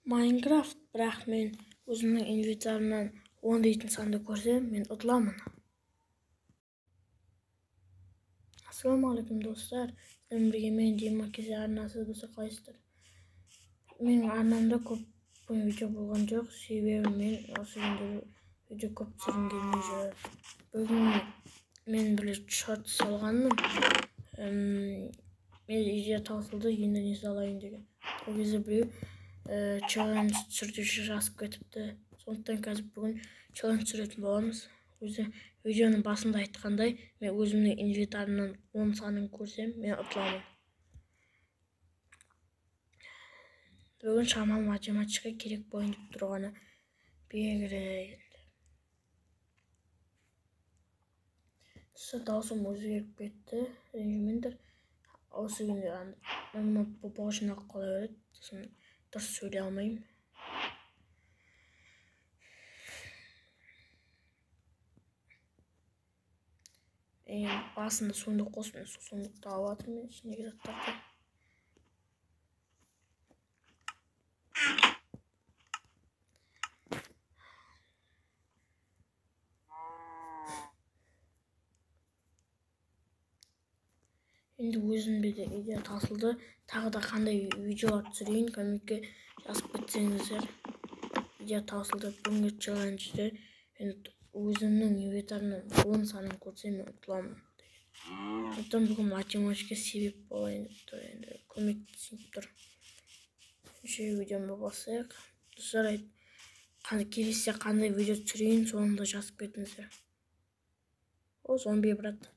Minecraft, бірақ мен өзімнің инвентарымнан 10 дейтін санды көрсем, мен ұтыламын. Ассалаумағалейкум достар. Сіздермен бірге мен Дима Кесе арнасы болса қалайсыздар? Менің арнамда көп видео болған жоқ, себебі мен осы күндері видео көп түсіргім келмей жүр. Бүгін мен бір шорт салғанмын. Мен идея таусылды, енді не салайын деген. Ол кезде біреу челлендж түсірді жазып кетіпті. Сондықтан қазір бүгін челлендж түсіретін боламыз. Өзі видеоның басында айтқандай, мен өзімнің инвентарымнан 10 санын көрсем, мен ұтыламын. Бүгін шамалы математика керек болайын деп тұрғаны белгілі. Даусым өзгеріп кетті, ренжімеңдер. Осы күнде мәлімет бал жинақ қолай береді, сосын дұрыс сөйлей алмаймын. Басында суындық қосып, суындықты алып жатырмын мен ішіндегі заттарды. Енді өзімде де идея таусылды. Тағы да қандай видеолар түсірейін, комментке жазып кетсеңіздер. Идея таусылды. Бүгінгі челленджде өзімнің инвентарымнан 10 санын көрсем, мен ұтыламын. Сондықтан бүгін математика себеп болайын деп тұр, енді көмектесіп тұр. Видеоны бастайық. Достар, келесі қандай видео түсірейін, соны да жазып кетіңіздер. О, зомби брат.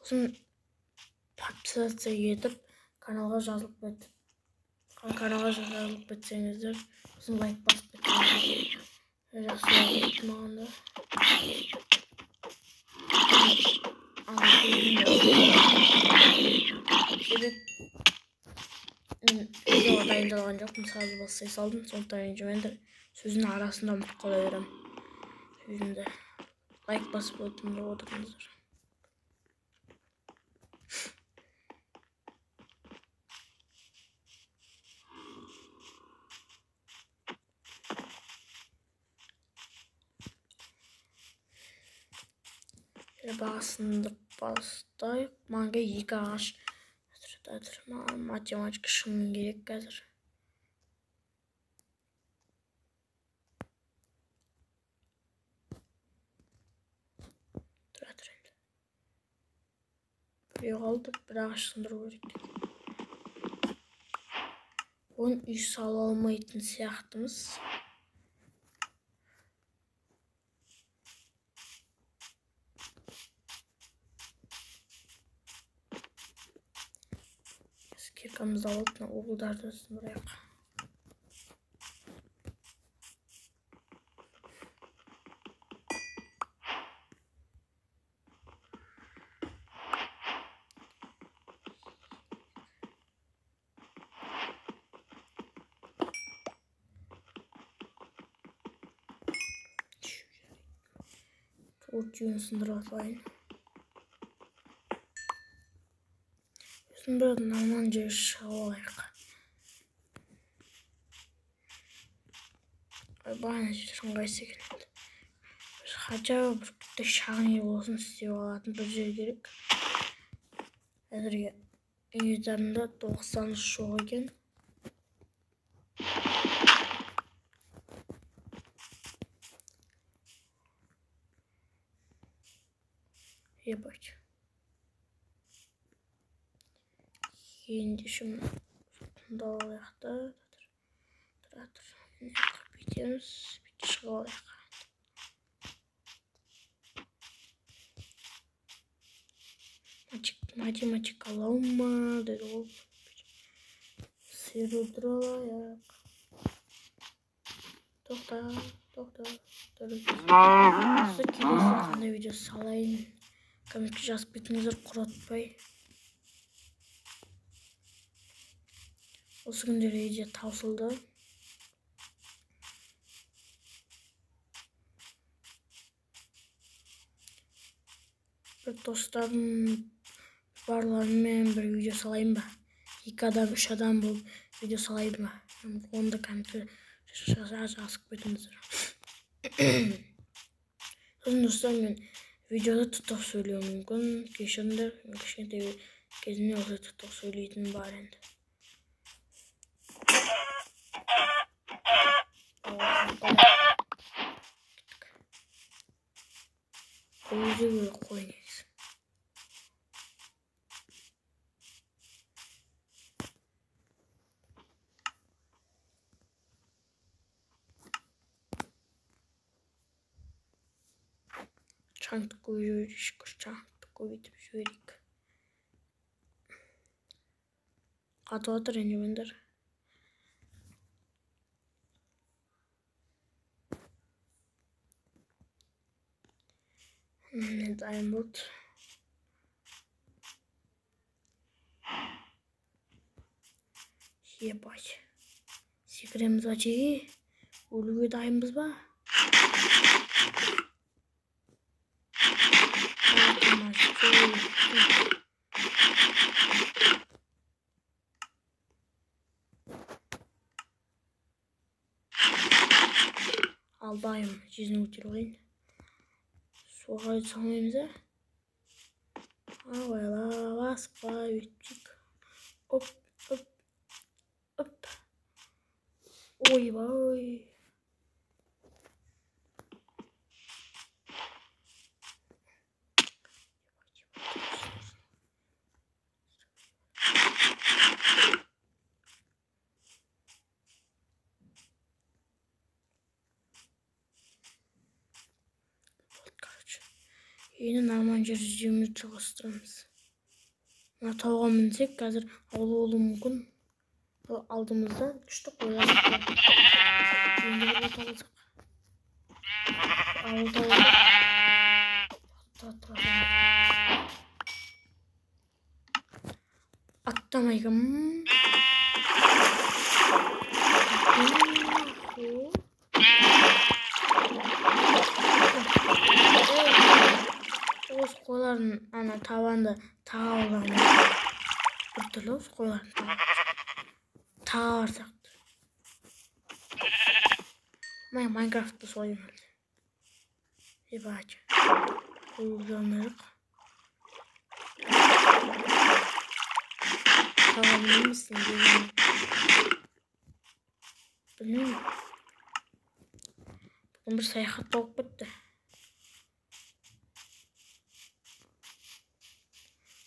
Сосын подписаться етіп, каналға жазылып кетсеңіздер, сосын лайк басып кетсеңіздер. Жақсы лайк мағанда. Себеп мен видеоға дайындалған жоқпын, сразу бастай салдым, сондықтан ренжімеңдер. Сөзінің арасында ұмытып қала беремін. Сөзімді лайк басып отырыңыздар. Басында бастайық. Маңға 2 ағаш. Математика шынымен керек қазір. Тұра енді. Біреу қалды, бір ағаш сындыру керек. Оны үй сала алмайтын сияқтымыз. Киркамызды алып, оғылдарды сындырайық. Түйін сындырып атайын. Бір норман жер шығып алайық. Бағана жердің қайсы екен. Хотя бір күтті шағын ел болсын істеп алатын бір жер керек. Әзірге инвентарымда 90 жоқ екен. Ебать. Енді шым дал алайықта. Тұра. Бүйтеміз. Бүйтіп шығып алайық. Математика алауыма деді ол. Сыр өлтір алайық. Тоқта. Осы келесі қандай видео салайын. Комментке жазып кетіңіздер, құратпай. Осы күндері идея таусылды. Bir dostlarım Baralarımla bir video salayım mı? 2 adam 3 adam bulup video salayım mı? Onu da kanka asık bütünüzdür. Kızım dostlarım ben videoda tutak söylüyorum mümkün. Geçenler bir gezini olsa tutak söyleydim bari. Koyucu böyle koyuyoruz. Çantı koyuyoruz. Çantı koyuyoruz. Şöyle. Katı otur önce bender. Diamond. Ебать. Секрем зачи. Ulu Diamond var. Aldayım. Çizim uçurlayın. Soğuk samimize. Havayla vaspa ütçük. Hop hop hop. Oy vay. Yine Almanca rejimini çalıştırırız. Buna tavuğa minsek hazır avlu mümkün. Aldığımızda düştü koyalım. Şimdi bunu alacak. Avlu Atlamayım. Oğuz koyların ana tavanda tağa olan kurtulur. Oğuz koyların tağa varsaktır. Minecraft'ta soyayım hadi. Bir bahçe. Uygulanırık. Tavabilir misin? Bilmiyorum. Bugün bir seyahat olup bitti.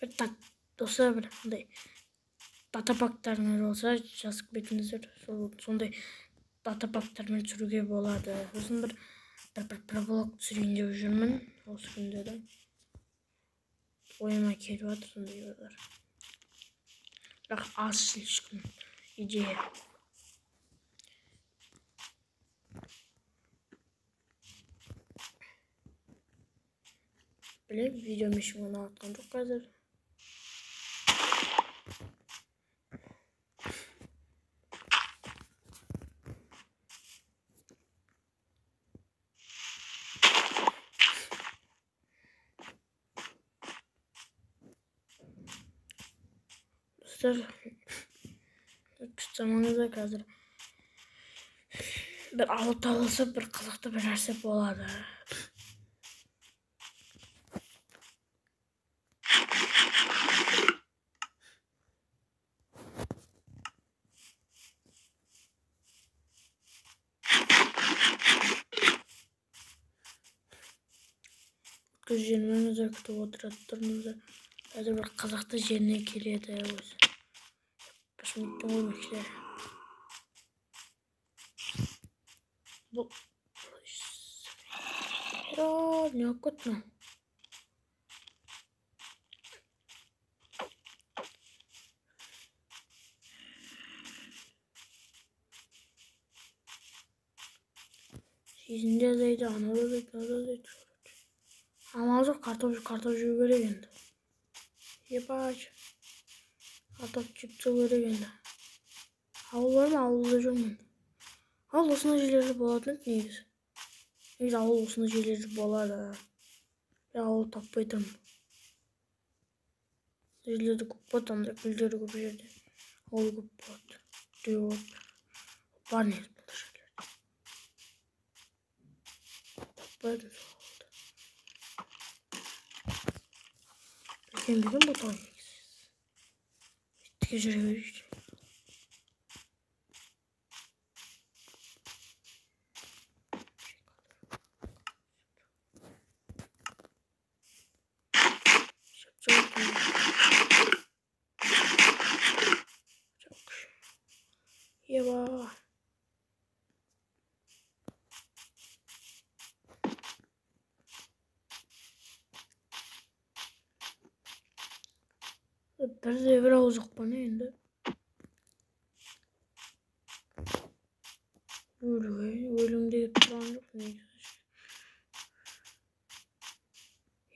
Bir dostlar bir data paklarınız olsa жазып кетіңіздер. Сондай data paklarмен түсіруге болады. Сосын бір блог түсірейін деп жүрмін осы күндері. Ойыма келіп жатыр сондай ойлар. Бірақ аз слишком идея. Білем, видео ешкім ұнатқан жоқ қазір. Zamanında қазір bir ауыл табылса bir қызықты bir нәрсе болады. Kız жерімізді күтіп отыратынымызда қазір bir қызықты жеріне келеді өзі. Пішметтің оймекшілері. Бұл... не оқыт мә? Сезінде дейді, анада дейді. Амал жоқ, картоп жеу керек енді. Ебач. Картоп жеп тұру керек енді. Ауыл бар ма? Ауылда жүрмін. Ауыл осындай жерлерде болатын еді негізі. Негізі ауыл осындай жерлерде болады. Ауыл таппай тұрмын. Üzülürdü kupot anda güldürü gibi yerdi. Ol kupot. Diyor. Var ne bu şeyler. Böyle oldu. Bilgen bu da yeksiz. Tecrübe verici. Çok. Yeva. Bir de bir olacak bana indi. Ölümde yıpran yok neyse.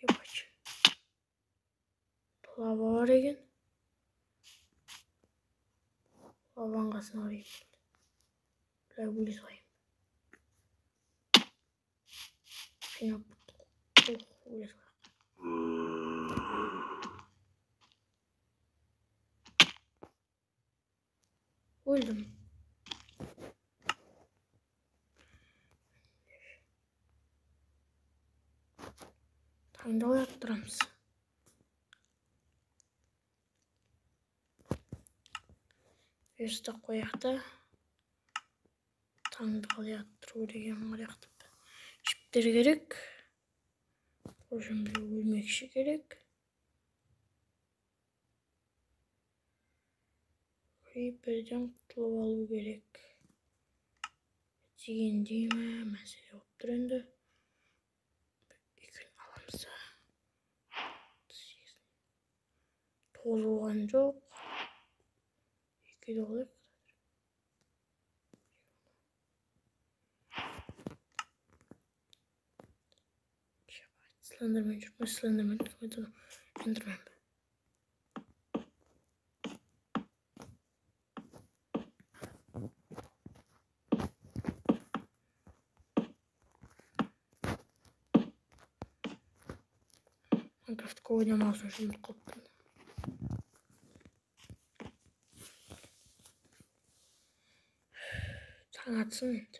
Yapacağım. Lava var egen. Lavangasını arayayım. Lavulis arayayım. Fena putlu. Ulis var. Öldüm. Tayında oyattıramız. Üstte koyakta. Tayında oyattırı degen koyakta. Çipleri gerek. Şimdi ölmek işi gerek. Creeper'den kurtulup alу gerek. Деген deyme mesele yoktur endi. İkin alamsa. Toz olgan жоқ. 2 dolar. Slenderman çıkma, Slenderman çıkma. Enderman. Minecraft'ta oynamazsın şimdi koptum. Sen atsın endi.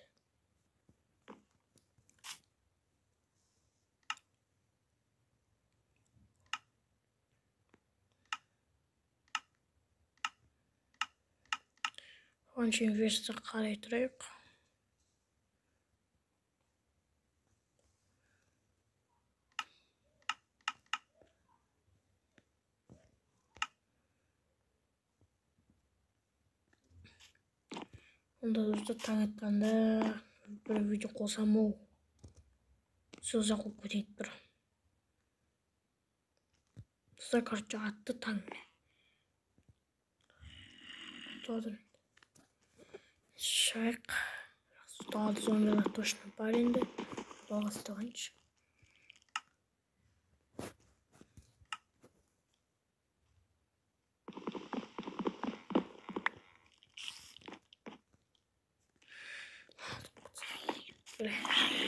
Onun için virüsü qaraytırayıq. Onda dostlar taң atkanda bir video qolsam o сөз qo'yib ketaylik bir. Dostlar короче attı taң. To'g'ri. Шайк. Стал зомбилар точно бар endi. Xudoga sig'inch.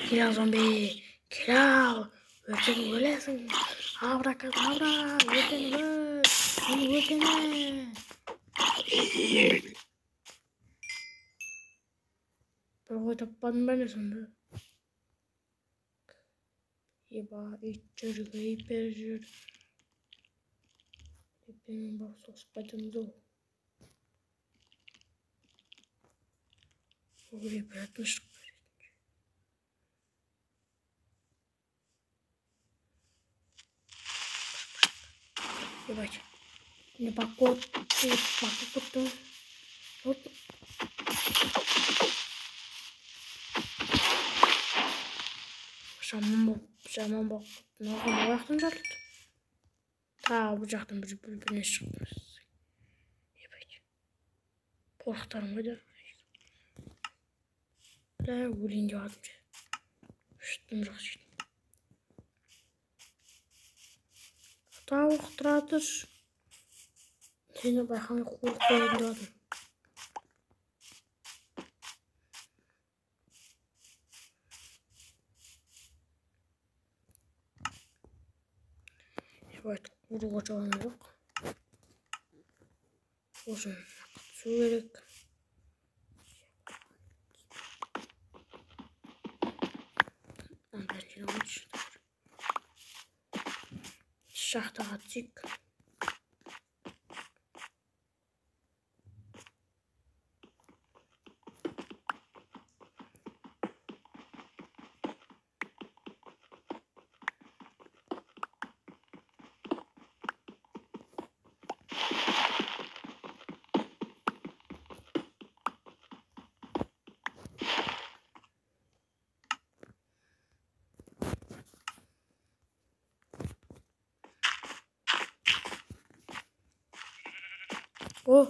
Kira zombi. Kira. Öldün ölesin. Abrakadabra. Öldün öl. Seni öldürme. Bir koy tapmadım ben de sonunda. Yeba içeri hiper. Benim bak sos patımız o. Oraya bırakmıştık. Yeba. Ne bak o. Bak o. Hop. Şaman bak. Ne yaptın da? Ta bu jaktan bir çıkmış. Yebek. Korktarım hadi. La ölün cevapçı. Şuttum rakşit. Ta uqtiradır. Seni bayxana korktarım dedim. Evet, vurgu çalan yok. Ошон суу керек. Андан жинап шахтага тик. О!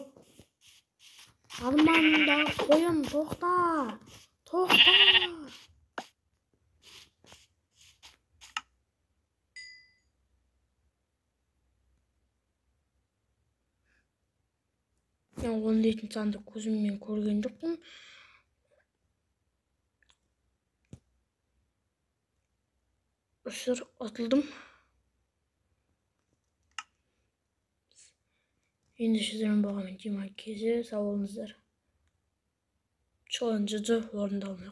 Армандагы коюн токта. Токта. Мен 17 санды көзүммен көрген жокмун. Ошор атылдым. Endi sizden bakayım Cima kezi sağ olunuzlar. Challenge'ı orundalmaya